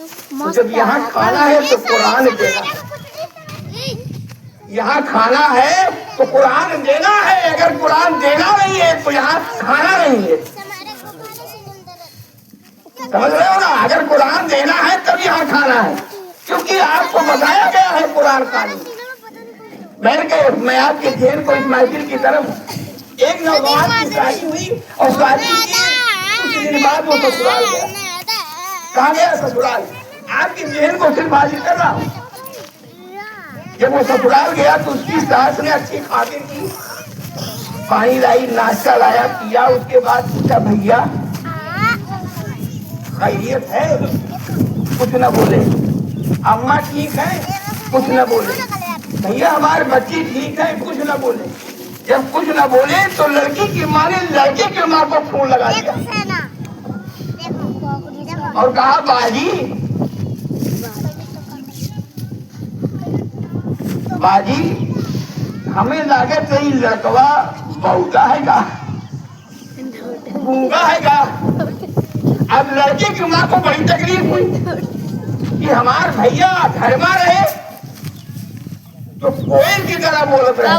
तो जब यहाँ खाना है तो कुरान देना, यहाँ खाना है तो कुरान देना है। अगर कुरान देना नहीं है तो यहाँ खाना नहीं है। समझ रहे हो ना? अगर कुरान देना है तब यहाँ खाना है, क्योंकि आपको बताया गया है कुरान खानी। मैं आपके ध्यान को इस महफिल की तरफ, एक नौजवान की शादी हुई और शादी की कुछ दिन बाद वो ससुराल गया। कहाँ गया? ससुराल। आपके ध्यान को सिर्फ हाजिर कर रहा हूँ। जब वो ससुराल गया तो उसकी सास ने अच्छी खातिर की, पानी लाई, नाश्ता लाया, पिया। उसके बाद पूछा, भैया खैरियत है? कुछ न बोले। अम्मा ठीक है? कुछ न बोले। भैया हमारे बच्ची ठीक है? कुछ न बोले। जब कुछ न बोले तो लड़की की माँ ने लड़के की माँ को फोन लगा दिया और कहा, बाजी हमें लागत नहीं, लड़कवा बहुता है का, गूंगा है का। अब लड़के की माँ को बड़ी तकलीफ हुई कि हमार भैया घर में रहे तो कोयल की तरह बोलत रहे,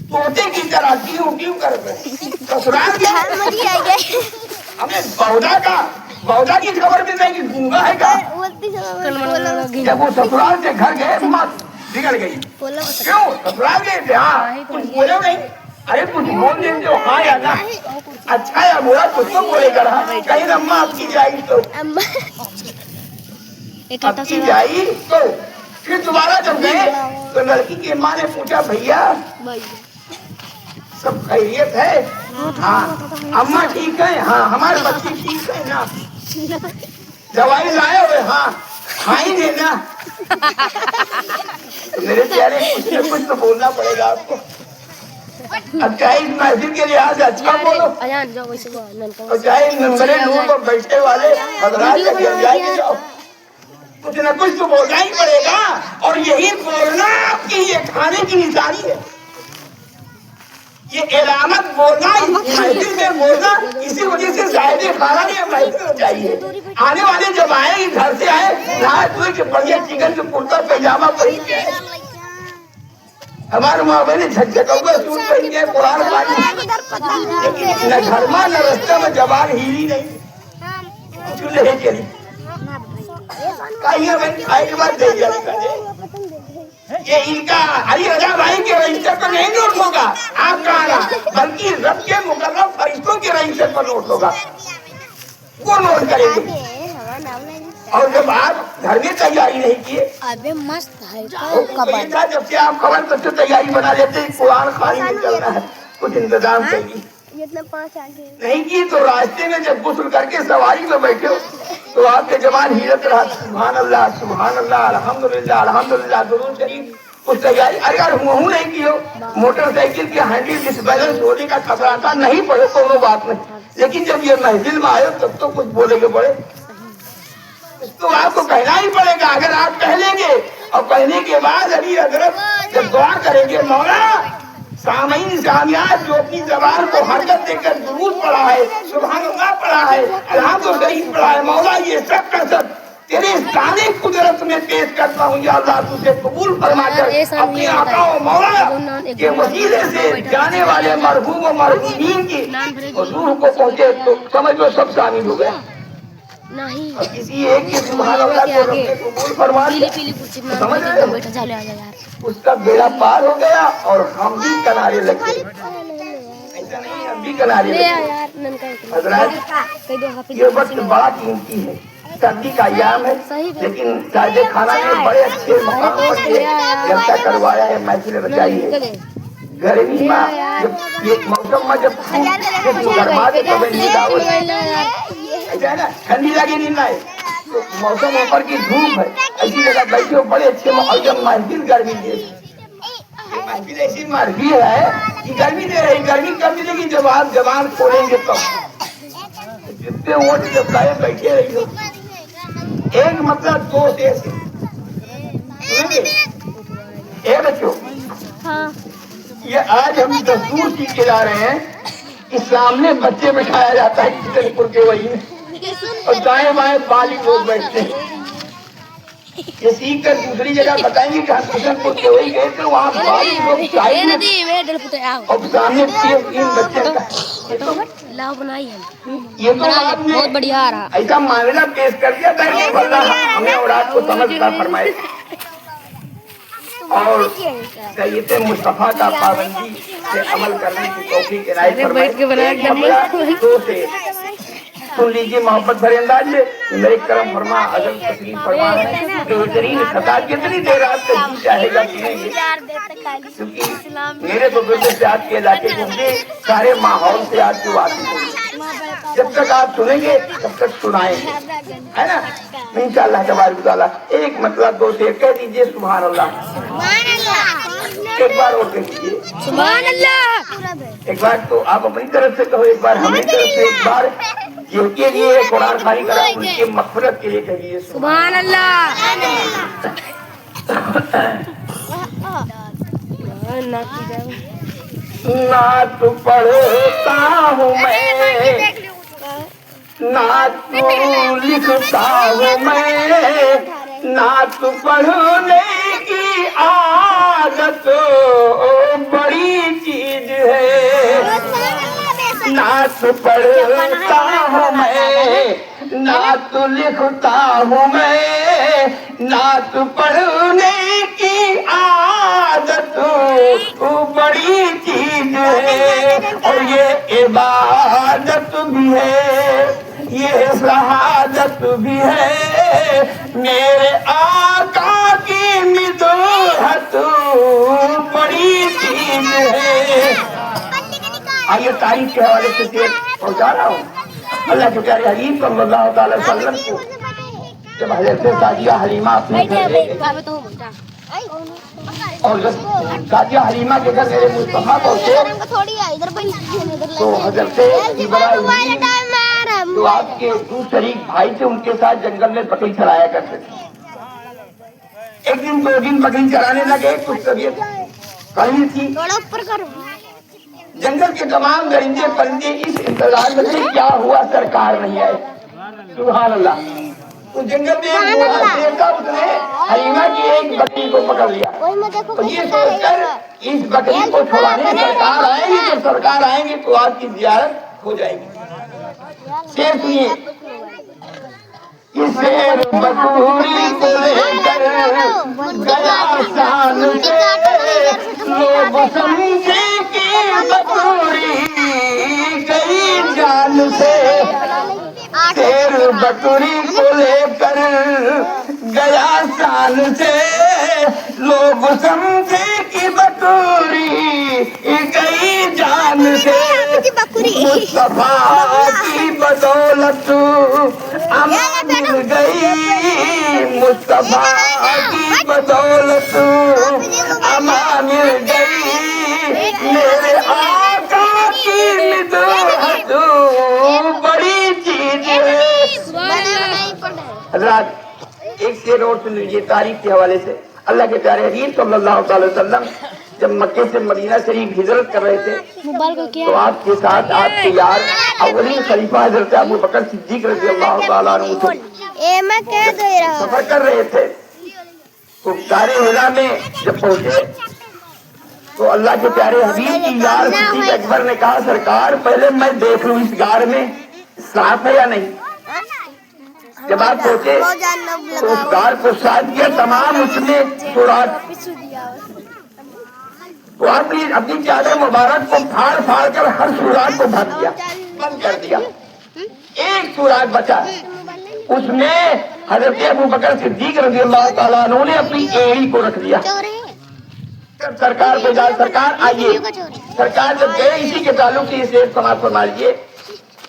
तोते की तरह क्यों क्यों कर रहे। ससुराल के हमें बौदा की खबर भी नहीं कि गूंगा है का। जब वो ससुराल से घर गए, मत बिगड़ गई। क्यों? ससुराल गए थे, हाँ कुछ बोले नहीं। अरे कुछ बोल देते हो, हाँ या ना, अच्छा या बुरा कुछ तो बोलेगा। कहीं अम्मा आपकी जाएगी तो आपकी जाएगी तो फिर दोबारा जब गए तो लड़की की माँ ने पूछा, भैया सब खैरियत है? हाँ। अम्मा ठीक है? हाँ। हमारे बच्चे ठीक है ना? दवाई लाए हुए? हाँ। खाएंगे ना? मेरे प्यारे कुछ न कुछ तो बोलना पड़ेगा आपको। अब चाहे इस महफिल के लिहाज अच्छा बोलो और चाहे नंबरे नूर पर बैठे वाले हजरात के घर जाएंगे जाओ, कुछ न कुछ तो बोलना ही पड़ेगा। और यही बोलना आपकी ये खाने की निशानी है, ये इलामत बोलना, महफिल में बोलना। इसी वजह से शायद खाना नहीं महफिल चाहिए। आने वाले जब आए, घर से आए, नहा धोए के बढ़िया चिकन के कुर्ता पैजामा पहन के, हमारे माँ बहने झकझकौआ सूट पहन के कुरान पानी, लेकिन न घर में न रास्ते में जबान हिली नहीं, चूल्हे चली खाइए बन खाए के बाद दे ये इनका अली रजा भाई के रजिस्टर पर नहीं नोट होगा आपका आना, बल्कि रब के मुकर्रम फरिश्तों के रजिस्टर पर नोट होगा, वो नोट करेंगे। और जब आप घर में तैयारी नहीं किए, अबे मस्त है जब से आप खबर तब से तैयारी बना लेते हैं, कुरान खानी में चलना है, कुछ इंतजाम चाहिए। नहीं की तो रास्ते में जब गुस्ल करके सवारी में बैठे हो तो आपके जवान हिलत रहा, सुभान अल्लाह अल्हम्दुलिल्लाह अल्हम्दुलिल्लाह दुरूद शरीफ, कुछ तैयारी। अगर हूँ नहीं की हो, मोटरसाइकिल के हैंडल डिसबैलेंस होने का खतरा था, नहीं पड़े कोनो बात नहीं, लेकिन जब ये महफिल में आए तब तो कुछ बोलेंगे पड़े, तो आपको कहना ही पड़ेगा। अगर आप कह लेंगे और कहने के बाद अभी हजरत जब दुआ करेंगे, मौला सामीन सामियात जो अपनी जबान को हरकत देकर दुरूद पढ़ा है, सुभान अल्लाह पढ़ा है, अल्हम्दुलिल्लाह पढ़ा है, मौला ये सब का सब तेरे इस्लामी कुदरत में पेश करता हूँ। या अल्लाह तुझे कबूल फरमाकर अपने आका और मौला के वसीले से जाने वाले मरहूम और मरहूमीन की रूह को पहुँचे तो समझ लो सब शामिल हो गया। नहीं किसी एक के सुभान अल्लाह को रब ने कबूल फरमा दिया, समझ रहे हो? उसका बेड़ा पार हो गया और हम भी किनारे लगे। ऐसा नहीं, हम भी किनारे लगे। हजरात ये वक्त बड़ा कीमती है, सर्दी का अय्याम है, लेकिन सादे खाना में बड़े अच्छे मकाम पर जलसा करवाया है, महफिल रचाई है। गर्मी में जब ये मौसम में जब गर्मा के ऐसा है ना, ठंडी लगी नहीं ना, तो मौसम ऊपर की धूप है, ऐसी जगह बैठे हो बड़े अच्छे। और जब महफिल गर्मी दे, महफिल ऐसी महफिल है कि गर्मी दे रही, गर्मी कब मिलेगी जब आप जबान खोलेंगे तब। जितने वोट जब लाए बैठे रही हो, एक मतलब दो ऐसे बच्चों, ये आज हम दस्तूर सीख के ला रहे हैं कि सामने बच्चे बिठाया जाता है किशनपुर के वही में, और दाएं बाएं बाली लोग बैठते हैं। ये सीख कर दूसरी जगह बताएंगे कि हम किशनपुर के वही गए थे, वहाँ बाली लोग साइड में और सामने तीन बच्चे का लाभ बनाई है। ये तो आपने बहुत बढ़िया आ रहा। ऐसा मामला पेश कर दिया था कि अल्लाह हमें और आपको समझना फरमाए। और सैयद मुस्तफा का पाबंदी से अमल करने की तौफीक इनायत फरमाए। सुन लीजिए मोहब्बत भरे अंदाज में, मेरे करम फरमा अजल तस्लीम फरमा है। बेहतरीन खता कितनी देर आपसे जी चाहेगा सुनेंगे, क्योंकि मेरे तो दिल से याद किए जाके घूमने सारे माहौल से आज की बात होगी। जब तक आप सुनेंगे तब तक सुनाएंगे, है ना। इंशाअल्लाह तबारक तआला एक मतलब दो शेर कह दीजिए सुभान अल्लाह। एक बार और कह दीजिए सुभान अल्लाह। एक बार तो आप अपनी तरफ से कहो, एक बार हमें तरफ से, एक बार जिनके लिए कुरान खानी करा उनके मग़फ़िरत के लिए कहिए सुभान अल्लाह। नात पढ़ता हूँ मैं, नात लिखता हूँ मैं, नात पढ़ने की आदत बड़ी चीज है। नात पढ़ता हूँ मैं, नात लिखता हूँ मैं, नात पढ़ने की आदत बड़ी चीज है। और ये इबादत भी है, ये शहादत भी है, मेरे आका की मिदोहत बड़ी चीज है। आइए तारीफ के हवाले से शेर पहुंचा रहा हूँ। अल्लाह के प्यारे हबीब सल्लल्लाहु अलैहि वसल्लम को जब हज़रत साजिया हलीमा अपने घर ले गए और जब साजिया हलीमा के घर मेरे मुस्तफा पहुंचे तो हज़रत इब्राहीम तो आपके दूसरे शरीक भाई थे, उनके साथ जंगल में बकरी चराया करते थे। एक दिन दो दिन बकरी चराने लगे, कुछ तबीयत कड़ी थी। जंगल के तमाम दरिंदे परिंदे इस इंतजार में थे क्या हुआ सरकार नहीं आए। सुभान अल्लाह। तो जंगल में एक बूढ़ा शेर था, उसने हलीमा की एक बकरी को पकड़ लिया और ये सोचकर इस बकरी को छुड़ाने सरकार आएगी, तो सरकार आएंगे तो आपकी जियारत हो जाएगी। शेर सुनिए, शेर बकरी को लेकर गया शान से, लोग समझे कि बकरी गई जान से। शेर बकरी को लेकर गया शान से, लोग समझे कि बकरी गई जान से। मुस्तफा की बदौलत अमान मिल गई, मुस्तफा की बदौलत अमान मिल गई, मेरे आका की मिदोहत बड़ी चीज है। रात एक शेर और सुन लीजिए तारीफ के हवाले से। अल्लाह के प्यारे हबीब सल्लल्लाहु अलैहि वसल्लम जब मक्के से मदीना शरीफ हिजरत कर रहे थे तो आपके साथ आपके यार अव्वली खलीफा हजरत अबू बकर सिद्दीक रज़ियल्लाहु ताला अन्हु सफर कर रहे थे। तो गारे हिरा में जब पहुंचे तो अल्लाह के प्यारे हबीब की यार सिद्दीक अकबर ने कहा सरकार पहले मैं देख लूं इस गार में साफ है या नहीं। जब आप पहुंचे तो उस गार को साफ किया, तमाम उसमें सुराग, तो आपने अपनी चादर मुबारक को फाड़ फाड़ कर हर सुराग को भर दिया, बंद कर दिया। एक सुराग बचा, उसमें हजरत अबू बकर सिद्दीक रज़ियल्लाहु ताला अन्हु ने अपनी एड़ी को रख दिया। सरकार को जा, सरकार आइए। सरकार जब गए इसी के ताल्लुक से इसे समाप्त फरमा लीजिए।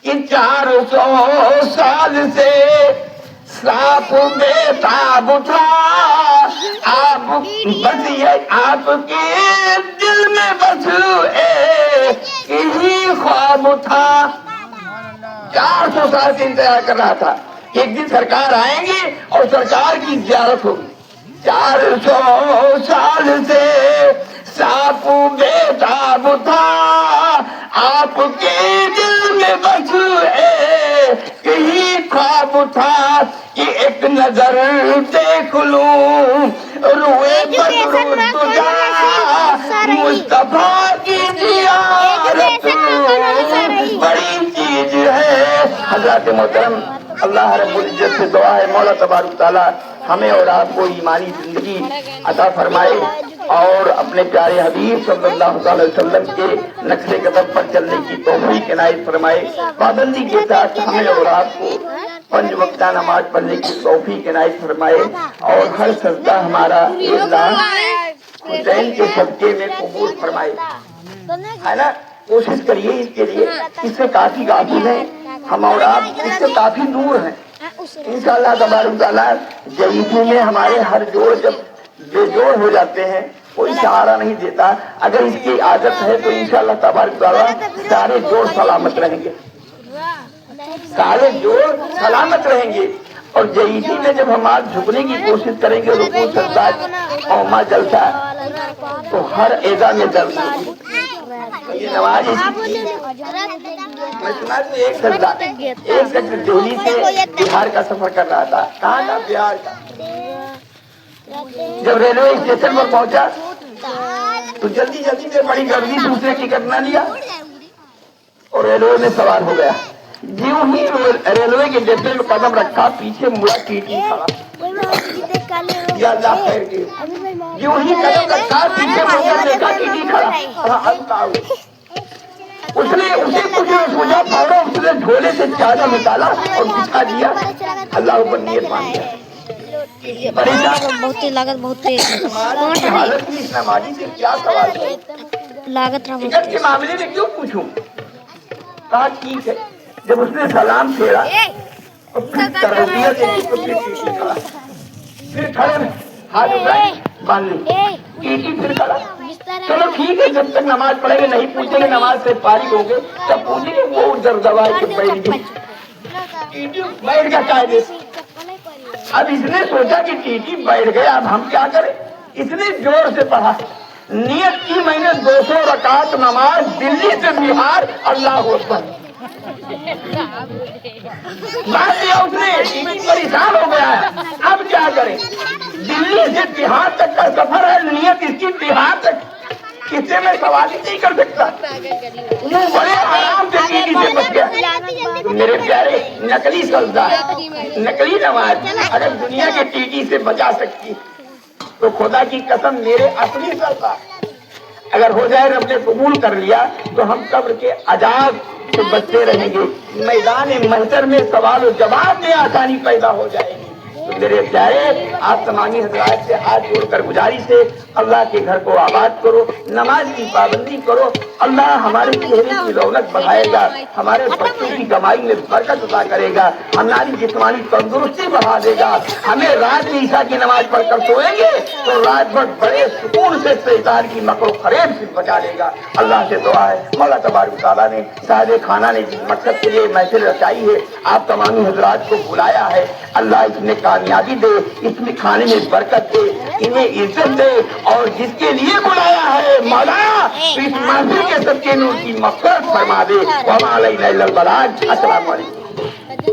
इन 400 साल से सांप बेताब था, आप बस ये आपके दिल में बस यही ख्वाब था। 400 साल से इंतजार कर रहा था, एक दिन सरकार आएंगे और सरकार की ज़ियारत होगी। 400 साल से सांप बेताब था, आपके दिल में बस यही ख्वाब था कि एक नजर देख लूं रुए बदरुद्दुजा मुस्तफा की जियारत बड़ी चीज है। हज़रत मोहतरम अल्लाह रब्बुल इज्जत से दुआ है मौला तबारक तआला हमें और आपको ईमानी जिंदगी अता फरमाए और अपने प्यारे हबीब सल्लल्लाहु अलैहि वसल्लम के नक्शे कदम पर चलने की तौफीक इनायत फरमाए। पाबंदी के साथ हमें और आपको 5 वक्त नमाज पढ़ने की तौफीक इनायत फरमाए और हर सजदा हमारा हुसैन के सदके में कबूल फरमाए, है ना। कोशिश करिए इसके लिए, इससे काफी गाफिल है हम और आप, इससे काफी दूर हैं। इंशाअल्लाह तबारक तआला जईफी में हमारे हर जोड़ जब बेजोड़ हो जाते हैं कोई सहारा नहीं देता, अगर इसकी आदत है तो इंशाअल्लाह तबारक तआला सारे जोड़ सलामत रहेंगे, सारे जोड़ सलामत रहेंगे। और जईफी में जब हम आज झुकने की कोशिश करेंगे रुकू सजदा और माँ जलसा तो हर एजा में दर्द होगी। ये नमाज मैं सुना तो एक सजदा दिल्ली से बिहार का सफर कर रहा था। कहाँ का? बिहार का। जब रेलवे स्टेशन पर पहुंचा तो जल्दी जल्दी में बड़ी गर्दी दूसरे टिकट न लिया और रेलवे में सवार हो गया। यूं ही रेलवे के डिब्बे में कदम रखा, पीछे मुड़ा टीटी खड़ा। या अल्लाह खैर की। यूं ही कदम रखा, पीछे मुड़ा देखा टीटी खड़ा। उसने उसे कुछ सोचा, फौरन उसने झोले से चादर निकाला और बिछा दिया। अल्लाह पर नियत मान दिया। बहुत लागत बहुत हालत में इस नमाजी से क्या सवाल है? लागत टिकट के मामले में क्यों पूछूं? कहा ठीक है। जब उसने सलाम फेरा और फिर तरबियत तो फिर खड़े हाथ उठाए बांध ली, टीटी फिर खड़ा। चलो ठीक है, जब तक नमाज पढ़ेंगे नहीं पूछेंगे, नमाज से फारिग होंगे तब पूछेंगे। वो दरदवाए के बैठ गई, टीटी बैठ गया कायदे से। अब इसने सोचा कि टीटी बैठ गया, अब हम क्या करें? इसने जोर से पढ़ा, नियत की मैंने 200 रकात नमाज दिल्ली से बिहार, अल्लाह अकबर। बात दिया उसने, टीटी परेशान हो गया है, अब क्या करें? दिल्ली से बिहार तक का सफर है, नियत इसकी बिहार तक, इससे मैं सवाल ही नहीं कर सकता। वो बड़े आराम से टीटी से बच गया। मेरे प्यारे, नकली सजदा, नकली नमाज अगर दुनिया के टीटी से बचा सकती तो खुदा की कसम मेरे असली सजदा अगर हो जाए, रब ने कबूल कर लिया तो हम कब्र के अजाब से बचते रहेंगे। मैदान महशर में सवाल और जवाब में आसानी पैदा हो जाएगी। तो मेरे प्यारे, आप तमामी हजरात से हाथ जोड़कर गुजारिश है, अल्लाह के घर को आबाद करो, नमाज की पाबंदी करो। अल्लाह हमारे चेहरे की रौनक बढ़ाएगा, हमारे बच्चों की कमाई में बरकत अता करेगा, हमारी जिस्मानी तंदुरुस्ती बढ़ा देगा। हमें रात में ईशा की नमाज पढ़कर सोएंगे तो रात भर बड़े सुकून से शैतान की मकरो फरेब से बचा लेगा। अल्लाह से दुआ है, मौला तबारक तआला ने साहिब खाना ने जिस मकसद के लिए महफिल रचाई है, आप तमामी हजरात को बुलाया है, अल्लाह इसमें कामयाबी दे, इसमें खाने में बरकत दे, इन्हें इज्जत दे और जिसके लिए बुलाया है मौला इस महफिल के सबके नूर की मग़फ़िरत फरमा दे। वमा अलैना इल्लल बलाग। अस्सलामु अलैकुम।